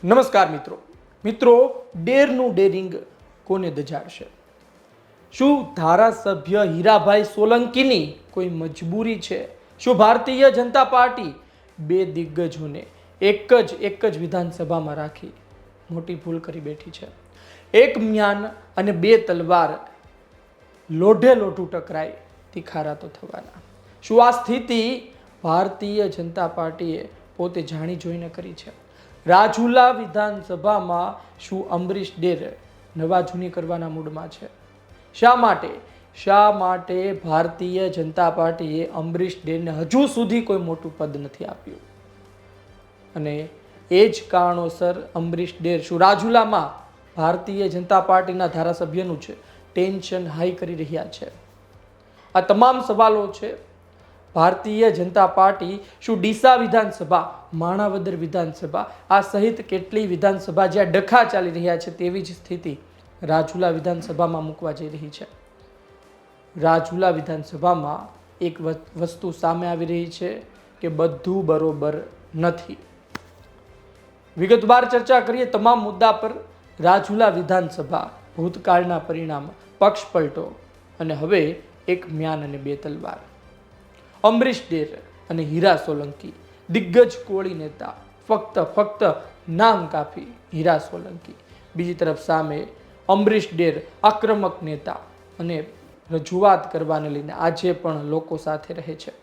નમસ્કાર મિત્રો ડેરનું ડેરિંગ કોને દજાડશે? શું ધારાસભ્ય હીરાભાઈ સોલંકીની કોઈ મજબૂરી છે? શું ભારતીય જનતા પાર્ટી બે દિગ્ગજોને એક જ વિધાનસભામાં રાખી મોટી ભૂલ કરી બેઠી છે? એક મ્યાન અને બે તલવાર લોઢે લોઢું ટકરાય તીખારા તો થવાના. શું આ સ્થિતિ ભારતીય જનતા પાર્ટીએ પોતે જાણી જોઈને કરી છે? રાજુલા વિધાનસભામાં શું અમરીશ ડેર નવા જૂની કરવાના મૂડમાં છે? શા માટે ભારતીય જનતા પાર્ટીએ અમરીશ ડેરને હજુ સુધી કોઈ મોટું પદ નથી આપ્યું? અને એ જ કારણોસર અમરીશ ડેર શું રાજુલામાં ભારતીય જનતા પાર્ટીના ધારાસભ્યનું છે ટેન્શન હાઈ કરી રહ્યા છે? આ તમામ સવાલો છે. ભારતીય જનતા પાર્ટી શું ડીસા વિધાનસભા, માણાવદર વિધાનસભા આ સહિત કેટલી વિધાનસભા જ્યાં ડખા ચાલી રહ્યા છે તેવી જ સ્થિતિ રાજુલા વિધાનસભામાં મૂકવા જઈ રહી છે? રાજુલા વિધાનસભામાં એક વસ્તુ સામે આવી રહી છે કે બધું બરોબર નથી. વિગતવાર ચર્ચા કરીએ તમામ મુદ્દા પર. રાજુલા વિધાનસભા, ભૂતકાળના પરિણામ, પક્ષ પલટો અને હવે એક મ્યાન અને બે તલવાર. અમરીશ ડેર અને હીરા સોલંકી દિગ્ગજ કોળી નેતા, ફક્ત નામ કાપી હીરા સોલંકી. બીજી તરફ સામે અમરીશ ડેર આક્રમક નેતા અને રજૂઆત કરવાને લઈને આજે પણ લોકો સાથે રહે છે.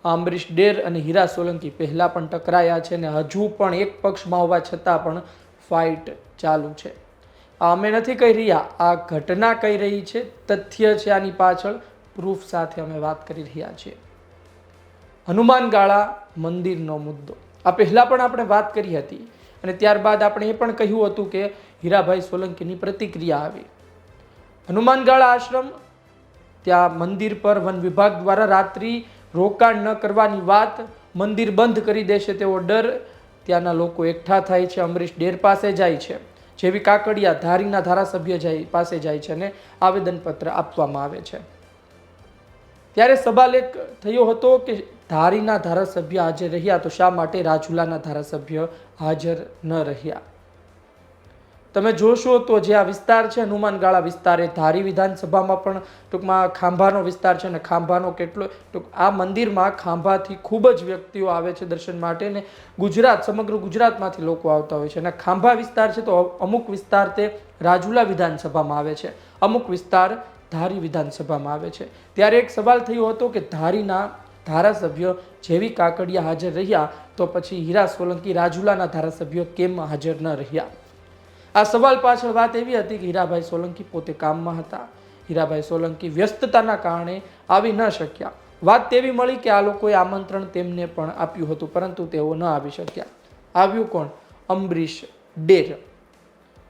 અમરીશ ડેર અને હીરા સોલંકી પહેલા પણ ટકરાયા છે અને હજુ પણ એક પક્ષમાં હોવા છતાં પણ ફાઇટ ચાલુ છે. અમે નથી કહી રહ્યા, આ ઘટના કહી રહી છે, તથ્ય છે આની પાછળ, પ્રૂફ સાથે અમે વાત કરી રહ્યા છીએ. હનુમાનગાળા મંદિરનો મુદ્દો આ પહેલા પણ આપણે વાત કરી હતી અને ત્યારબાદ આપણે એ પણ કહ્યું હતું કે હીરાભાઈ સોલંકીની પ્રતિક્રિયા આવી. હનુમાનગાળા આશ્રમ, ત્યાં મંદિર પર વન વિભાગ દ્વારા રાત્રિ રોકાણ ન કરવાની વાત, મંદિર બંધ કરી દેશે તેવો ડર, ત્યાંના લોકો એકઠા થાય છે, અમરીશ ડેર પાસે જાય છે, જેવી કાકડિયા ધારીના ધારાસભ્ય પાસે જાય છે અને આવેદનપત્ર આપવામાં આવે છે. ત્યારે સવાલ એક થયો હતો કે ધારીના ધારાસભ્ય હાજર રહ્યા તો શા માટે રાજુલાના ધારાસભ્ય હાજર ન રહ્યા? તમે જોશો તો જે આ વિસ્તાર છે હનુમાનગાળા વિસ્તાર, એ ધારી વિધાનસભામાં પણ ટૂંકમાં ખાંભાનો વિસ્તાર છે અને ખાંભાનો આ મંદિરમાં ખાંભાથી ખૂબ જ વ્યક્તિઓ આવે છે દર્શન માટે અને સમગ્ર ગુજરાતમાંથી લોકો આવતા હોય છે. અને ખાંભા વિસ્તાર છે તો અમુક વિસ્તાર તે રાજુલા વિધાનસભામાં આવે છે, અમુક વિસ્તાર ધારી વિધાનસભામાં આવે છે. ત્યારે એક સવાલ થયો હતો કે ધારીના ધારાસભ્ય જેવી કાકડિયા હાજર રહ્યા તો પછી હીરા સોલંકી રાજુલાના ધારાસભ્ય કેમ હાજર ન રહ્યા? આ સવાલ પાછળ વાત એવી હતી કે હીરાભાઈ સોલંકી પોતે કામમાં હતા, હીરાભાઈ સોલંકી વ્યસ્તતાના કારણે આવી ન શક્યા. વાત તેવી મળી કે આ લોકોએ આમંત્રણ તેમને પણ આપ્યું હતું પરંતુ તેઓ ન આવી શક્યા. આવ્યું કોણ? અમરીશ ડેર,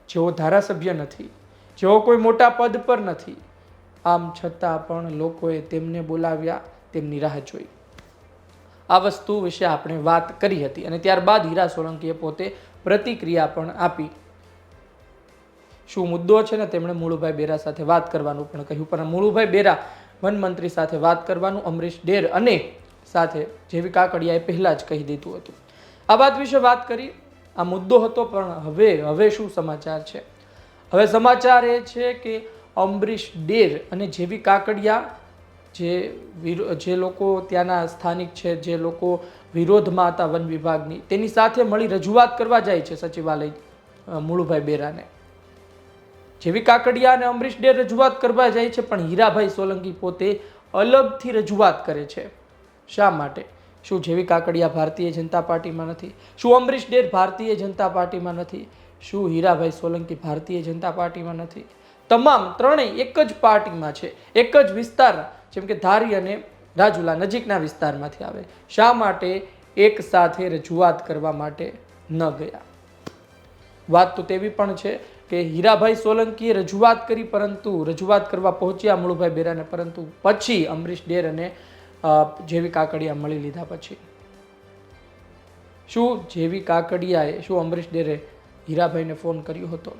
જેઓ ધારાસભ્ય નથી, જેઓ કોઈ મોટા પદ પર નથી, આમ છતાં પણ લોકોએ તેમને બોલાવ્યા, તેમની રાહ જોઈ. આ વસ્તુ વિશે આપણે વાત કરી હતી અને ત્યારબાદ હીરા સોલંકીએ પોતે પ્રતિક્રિયા પણ આપી. શું મુદ્દો છે ને તેમણે મુળુભાઈ બેરા સાથે વાત કરવાનું પણ કહ્યું, પણ મુળુભાઈ બેરા વન મંત્રી સાથે વાત કરવાનું અમરીશ ડેર અને સાથે જેવી કાકડિયાએ પહેલા જ કહી દીધું હતું. આ વાત વિશે વાત કરી, આ મુદ્દો હતો. પણ હવે શું સમાચાર છે? હવે સમાચાર એ છે કે અમરીશ ડેર અને જેવી કાકડિયા, જે લોકો ત્યાંના સ્થાનિક છે, જે લોકો વિરોધમાં હતા વન વિભાગની, તેની સાથે મળી રજૂઆત કરવા જાય છે સચિવાલય મુળુભાઈ બેરાને. જેવી કાકડિયા અને અમરીશ ડેર રજૂઆત કરવા જાય છે પણ હીરાભાઈ સોલંકી પોતે અલગથી રજૂઆત કરે છે. શા માટે? શું જેવી કાકડિયા ભારતીય જનતા પાર્ટીમાં નથી? શું અમરીશ ડેર ભારતીય જનતા પાર્ટીમાં નથી? શું હીરાભાઈ સોલંકી ભારતીય જનતા પાર્ટીમાં નથી? તમામ ત્રણેય એક જ પાર્ટીમાં છે, એક જ વિસ્તાર, જેમ કે ધારી અને રાજુલા નજીકના વિસ્તારમાંથી આવે. શા માટે એક સાથે રજૂઆત કરવા માટે ન ગયા? વાત તો તેવી પણ છે કે હીરાભાઈ સોલંકીએ રજૂઆત કરી, પરંતુ રજૂઆત કરવા પહોંચ્યા મુળુભાઈ બેરાને, પરંતુ પછી અમરીશ ડેર અને જેવી કાકડિયા મળી લીધા પછી શું જેવી કાકડિયાએ, શું અમરીશ ડેરે હીરાભાઈને ફોન કર્યો હતો?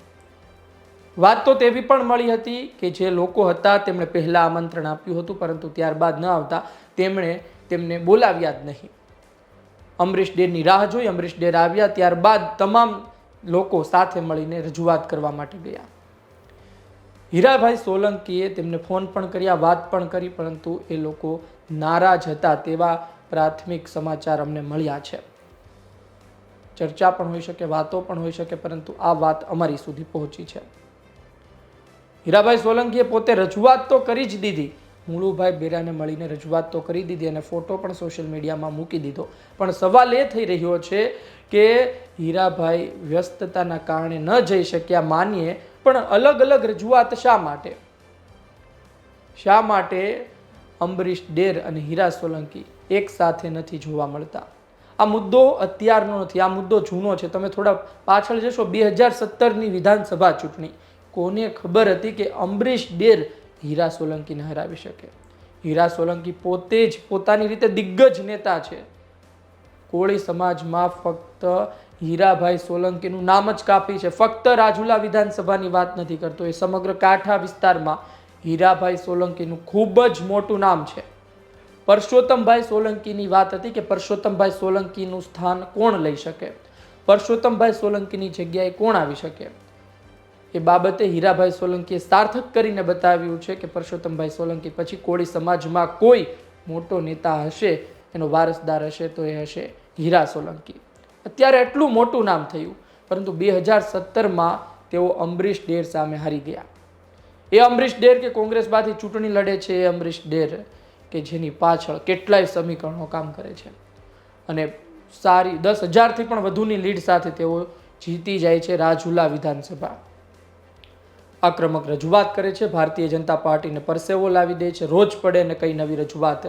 વાત તો તેવી પણ મળી હતી કે જે લોકો હતા તેમણે પહેલા આમંત્રણ આપ્યું હતું પરંતુ ત્યારબાદ ન આવતા તેમને બોલાવ્યા જ નહીં. અમરીશ ડેરની રાહ જોઈ. અમરીશ ડેર આવ્યા ત્યારબાદ તમામ લોકો સાથે મળીને રજૂઆત કરવા માટે ગયા. હીરાભાઈ સોલંકીએ તેમને ફોન પણ કર્યા, વાત પણ કરી, પરંતુ એ લોકો નારાજ હતા તેવા પ્રાથમિક સમાચાર અમને મળ્યા છે. ચર્ચા પણ હોઈ શકે, વાતો પણ હોઈ શકે, પરંતુ આ વાત અમારી સુધી પહોંચી છે. હીરાભાઈ સોલંકીએ પોતે રજૂઆત તો કરી જ દીધી, મુળુભાઈ બેરાને મળીને રજૂઆત તો કરી દીધી અને ફોટો પણ સોશિયલ મીડિયામાં મૂકી દીધો. પણ સવાલ એ થઈ રહ્યો છે કે હીરાભાઈ વ્યસ્તતાના કારણે ન જઈ શક્યા માનીએ, પણ અલગ અલગ રજૂઆત શા માટે અમરીશ ડેર અને હીરા સોલંકી એક સાથે નથી જોવા મળતા? આ મુદ્દો અત્યારનો નથી, આ મુદ્દો જૂનો છે. તમે થોડા પાછળ જશો, 2017ની વિધાનસભા ચૂંટણી, કોને ખબર હતી કે અમરીશ ડેર હીરા સોલંકીને હરાવી શકે? હીરા સોલંકી પોતે જ પોતાની રીતે દિગ્ગજ નેતા છે. કોળી સમાજમાં ફક્ત હીરાભાઈ સોલંકીનું નામ જ કાફી છે. ફક્ત રાજુલા વિધાનસભાની વાત નથી કરતો, એ સમગ્ર કાંઠા વિસ્તારમાં હીરાભાઈ સોલંકીનું ખૂબ જ મોટું નામ છે. પરસોત્તમભાઈ સોલંકીની વાત હતી કે પરસોત્તમભાઈ સોલંકીનું સ્થાન કોણ લઈ શકે, પરસોત્તમભાઈ સોલંકીની જગ્યાએ કોણ આવી શકે? એ બાબતે હીરાભાઈ સોલંકીએ સાર્થક કરીને બતાવ્યું છે કે પરસોત્તમભાઈ સોલંકી પછી કોળી સમાજમાં કોઈ મોટો નેતા હશે, એનો વારસદાર હશે તો એ હશે હીરા સોલંકી. અત્યારે એટલું મોટું નામ થયું, પરંતુ 2017માં તેઓ અમરીશ ડેર સામે હારી ગયા. એ અમરીશ ડેર કે કોંગ્રેસમાંથી ચૂંટણી લડે છે, એ અમરીશ ડેર કે જેની પાછળ કેટલાય સમીકરણો કામ કરે છે અને સારી 10,000થી પણ વધુની લીડ સાથે તેઓ જીતી જાય છે રાજુલા વિધાનસભા. આક્રમક રજૂઆત કરે છે, ભારતીય જનતા પાર્ટીને પરસેવો લાવી દે છે, રોજ પડે ને કઈ નવી રજૂઆત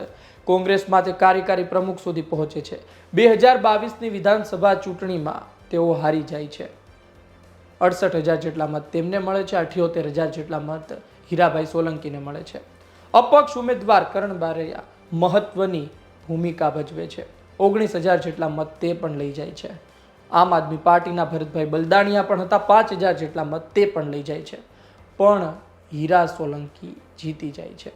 કોંગ્રેસમાં તે કાર્યકારી પ્રમુખ સુધી પહોંચે છે. 2022ની વિધાનસભા ચૂંટણીમાં તેઓ હારી જાય છે. 68,000 જેટલા મત તેમને મળે છે, 78,000 જેટલા મત હીરાભાઈ સોલંકીને મળે છે. અપક્ષ ઉમેદવાર કરણ બારૈયા મહત્વની ભૂમિકા ભજવે છે, 19,000 જેટલા મત તે પણ લઈ જાય છે. આમ આદમી પાર્ટીના ભરતભાઈ બલદાણિયા પણ હતા, 5,000 જેટલા મત તે પણ લઈ જાય છે. પણ હીરા સોલંકી જીતી જાય છે.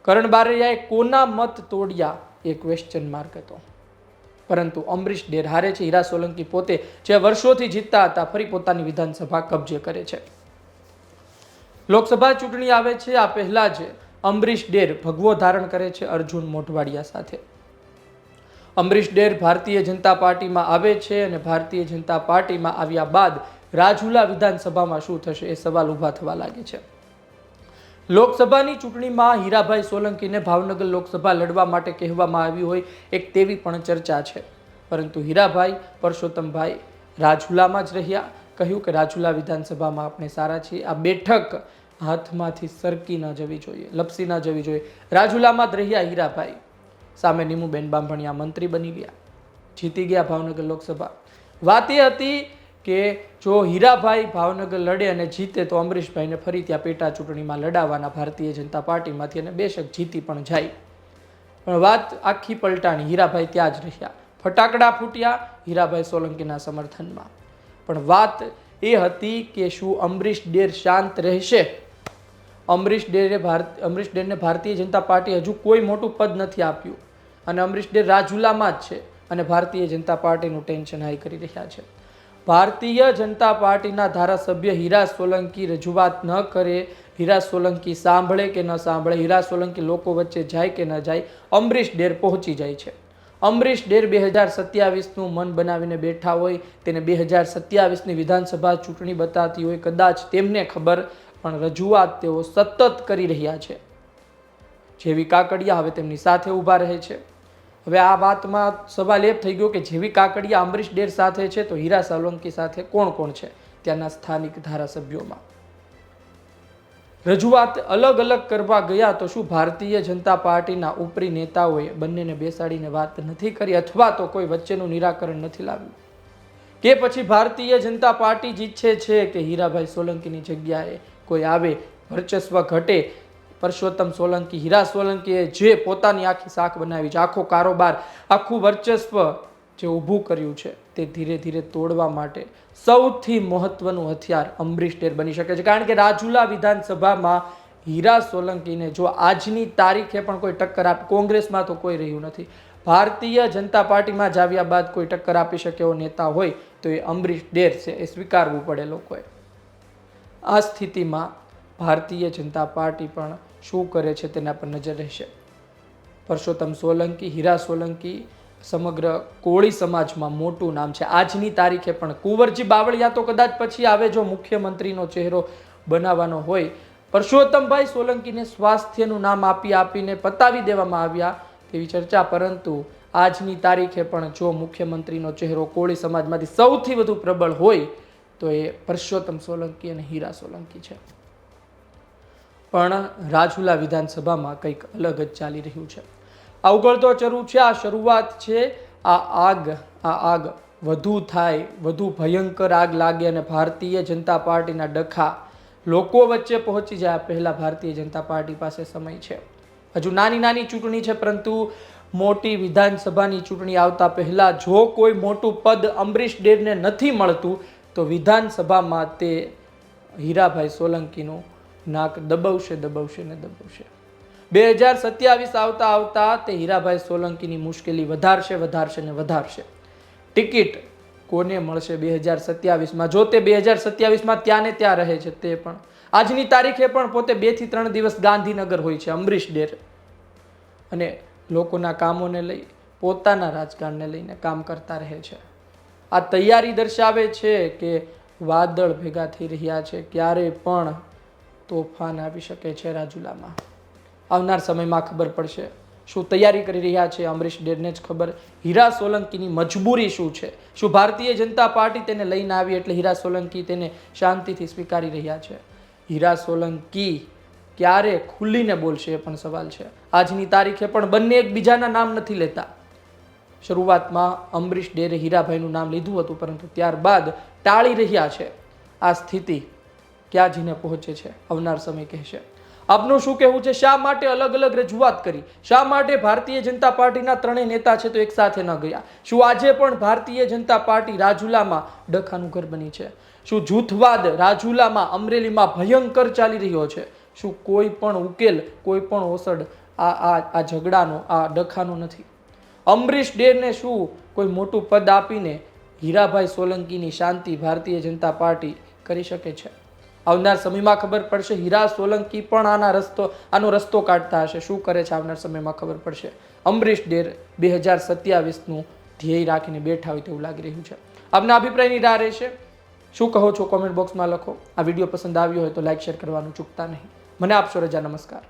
કરણ બારૈયાએ કોના મત તોડ્યા એ ક્વેશ્ચન માર્ક હતો, પરંતુ અમરીશ ડેર હારે છે. હીરા સોલંકી પોતે જે વર્ષોથી જીતતા હતા ફરી પોતાની વિધાનસભા કબજે કરે છે. લોકસભા ચૂંટણી આવે છે, આ પહેલા જ અમરીશ ડેર ભગવો ધારણ કરે છે અર્જુન મોઢવાડિયા સાથે. અમરીશ ડેર ભારતીય જનતા પાર્ટીમાં આવે છે અને ભારતીય જનતા પાર્ટીમાં આવ્યા બાદ રાજુલા વિધાનસભામાં શું થશે એ સવાલ ઊભા થવા લાગે છે. લોકસભાની ચૂંટણીમાં હીરાભાઈ સોલંકીને ભાવનગર લોકસભા લડવા માટે કહેવામાં આવ્યું હોય એક તેવી પણ ચર્ચા છે, પરંતુ હીરાભાઈ પરસોત્તમભાઈ રાજુલામાં જ રહ્યા. કહ્યું કે રાજુલા વિધાનસભામાં આપણે સારા છીએ, આ બેઠક હાથમાંથી સરકી ન જવી જોઈએ, લપસી ન જવી જોઈએ. રાજુલામાં જ રહ્યા હીરાભાઈ. સામે નીમુબેન બાંભણિયા મંત્રી બની ગયા, જીતી ગયા ભાવનગર લોકસભા. વાત એ હતી કે જો હીરાભાઈ ભાવનગર લડે અને જીતે તો અમરીશભાઈને ફરી ત્યાં પેટા ચૂંટણીમાં લડાવવાના ભારતીય જનતા પાર્ટીમાંથી, અને બેશક જીતી પણ જાય. પણ વાત આખી પલટાણી, હીરાભાઈ ત્યાં જ રહ્યા. ફટાકડા ફૂટ્યા હીરાભાઈ સોલંકીના સમર્થનમાં. પણ વાત એ હતી કે શું અમરીશ ડેર શાંત રહેશે? અમરીશ ડેરને ભારતીય જનતા પાર્ટી હજુ કોઈ મોટું પદ નથી આપ્યું અને અમરીશ ડેર રાજુલામાં જ છે અને ભારતીય જનતા પાર્ટીનું ટેન્શન હાઈ કરી રહ્યા છે. ભારતીય જનતા પાર્ટીના ધારાસભ્ય હીરા સોલંકી રજૂઆત ન કરે, હીરા સોલંકી સાંભળે કે ન સાંભળે, હીરા સોલંકી લોકો વચ્ચે જાય કે ન જાય, અમરીશ ડેર પહોંચી જાય છે. અમરીશ ડેર 2027નું મન બનાવીને બેઠા હોય, તેને 2027ની વિધાનસભા ચૂંટણી બતાવતી હોય, કદાચ તેમને ખબર, પણ રજૂઆત તેઓ સતત કરી રહ્યા છે. જેવી કાકડિયા હવે તેમની સાથે ઊભા રહે છે. હવે આ વાતમાં સવાલ એ થઈ ગયો કે જેવી કાકડિયા અમરીશ ડેર સાથે છે તો હીરા સોલંકી સાથે કોણ કોણ છે ત્યાંના સ્થાનિક ધારાસભ્યોમાં? રજૂઆત અલગ અલગ કરવા ગયા તો શું ભારતીય જનતા પાર્ટીના ઉપરી નેતાઓએ બંનેને બેસાડીને વાત નથી કરી, અથવા તો કોઈ વચ્ચેનું નિરાકરણ નથી લાવ્યું? કે પછી ભારતીય જનતા પાર્ટી જ ઈચ્છે છે કે હીરાભાઈ સોલંકીની જગ્યાએ કોઈ આવે, વર્ચસ્વ ઘટે? પરસોત્તમ સોલંકી, હીરા સોલંકીએ જે પોતાની આખી શાખ બનાવી છે, આખો કારોબાર, આખું વર્ચસ્વ જે ઊભું કર્યું છે, તે ધીરે ધીરે તોડવા માટે સૌથી મહત્વનું હથિયાર અમરીશ ડેર બની શકે છે. કારણ કે રાજુલા વિધાનસભામાં હીરા સોલંકીને જો આજની તારીખે પણ કોઈ ટક્કર આપે, કોંગ્રેસમાં તો કોઈ રહ્યું નથી, ભારતીય જનતા પાર્ટીમાં જ આવ્યા બાદ કોઈ ટક્કર આપી શકે એવો નેતા હોય તો એ અમરીશ ડેર છે, એ સ્વીકારવું પડે લોકોએ. આ સ્થિતિમાં ભારતીય જનતા પાર્ટી પણ શું કરે છે તેના પર નજર રહેશે. પરસોત્તમ સોલંકી, હીરા સોલંકી સમગ્ર કોળી સમાજમાં મોટું નામ છે. આજની તારીખે પણ કુંવરજી બાવળિયા તો કદાચ પછી આવે જો મુખ્યમંત્રીનો ચહેરો બનાવવાનો હોય. પરસોત્તમભાઈ સોલંકીને સ્વાસ્થ્યનું નામ આપીને પતાવી દેવામાં આવ્યા તેવી ચર્ચા, પરંતુ આજની તારીખે પણ જો મુખ્યમંત્રીનો ચહેરો કોળી સમાજમાંથી સૌથી વધુ પ્રબળ હોય તો એ પરસોત્તમ સોલંકી અને હીરા સોલંકી છે. પણ રાજુલા વિધાનસભામાં કંઈક અલગ જ ચાલી રહ્યું છે. આ ઉગળતો ચરુ છે, આ શરૂઆત છે. આ આગ વધુ થાય, વધુ ભયંકર આગ લાગે અને ભારતીય જનતા પાર્ટીના ડખા લોકો વચ્ચે પહોંચી જાય પહેલા ભારતીય જનતા પાર્ટી પાસે સમય છે. હજુ નાની ચૂંટણી છે, પરંતુ મોટી વિધાનસભાની ચૂંટણી આવતા પહેલા જો કોઈ મોટું પદ અમરીશ ડેરને નથી મળતું તો વિધાનસભામાં તે હીરાભાઈ સોલંકીનું નાક દબાવશે. 2027 આવતા તે હીરાભાઈ સોલંકીની મુશ્કેલી વધારશે. ટિકિટ કોને મળશે 2027માં? જો તે 2027માં ત્યાં ને ત્યાં રહે છે, તે પણ આજની તારીખે પણ પોતે 2 થી 3 દિવસ ગાંધીનગર હોય છે અમરીશ ડેર, અને લોકોના કામોને લઈ, પોતાના રાજકારણને લઈને કામ કરતા રહે છે. આ તૈયારી દર્શાવે છે કે વાદળ ભેગા થઈ રહ્યા છે, ક્યારે પણ તોફાન આવી શકે છે રાજુલામાં. આવનાર સમયમાં ખબર પડશે શું તૈયારી કરી રહ્યા છે અમરીશ ડેરને જ ખબર. હીરા સોલંકીની મજબૂરી શું છે? શું ભારતીય જનતા પાર્ટી તેને લઈને આવી એટલે હીરા સોલંકી તેને શાંતિથી સ્વીકારી રહ્યા છે? હીરા સોલંકી ક્યારે ખુલીને બોલશે એ પણ સવાલ છે. આજની તારીખે પણ બંને એકબીજાના નામ નથી લેતા. શરૂઆતમાં અમરીશ ડેરે હીરાભાઈનું નામ લીધું હતું, પરંતુ ત્યારબાદ ટાળી રહ્યા છે. આ સ્થિતિ ક્યાં જઈને પહોંચે છે આવનાર સમય કહેશે. આપનું શું કહેવું છે? શા માટે અલગ અલગ રજૂઆત કરી? શા માટે ભારતીય જનતા પાર્ટીના ત્રણેય નેતા છે તો એક સાથે ન ગયા? શું આજે પણ ભારતીય જનતા પાર્ટી રાજુલામાં ડખાનું ઘર બની છે? શું જૂથવાદ રાજુલામાં, અમરેલીમાં ભયંકર ચાલી રહ્યો છે? શું કોઈ પણ ઉકેલ, કોઈ પણ ઓસડ આ ઝઘડાનો, આ ડખાનો નથી? અમરીશ ડેરને શું કોઈ મોટું પદ આપીને હીરાભાઈ સોલંકીની શાંતિ ભારતીય જનતા પાર્ટી કરી શકે છે? આવનાર સમયમાં ખબર પડશે. હીરા સોલંકી પણ આનો રસ્તો કાઢતા હશે. શું કરે છે આવનાર સમયમાં ખબર પડશે. અમરીશ ડેર 2027નું ધ્યેય રાખીને બેઠા હોય તેવું લાગી રહ્યું છે. આપના અભિપ્રાયની રાહ રહેશે. શું કહો છો કોમેન્ટ બોક્સમાં લખો. આ વિડીયો પસંદ આવ્યો હોય તો લાઈક શેર કરવાનું ચૂકતા નહીં. મને આપશો રજા. નમસ્કાર.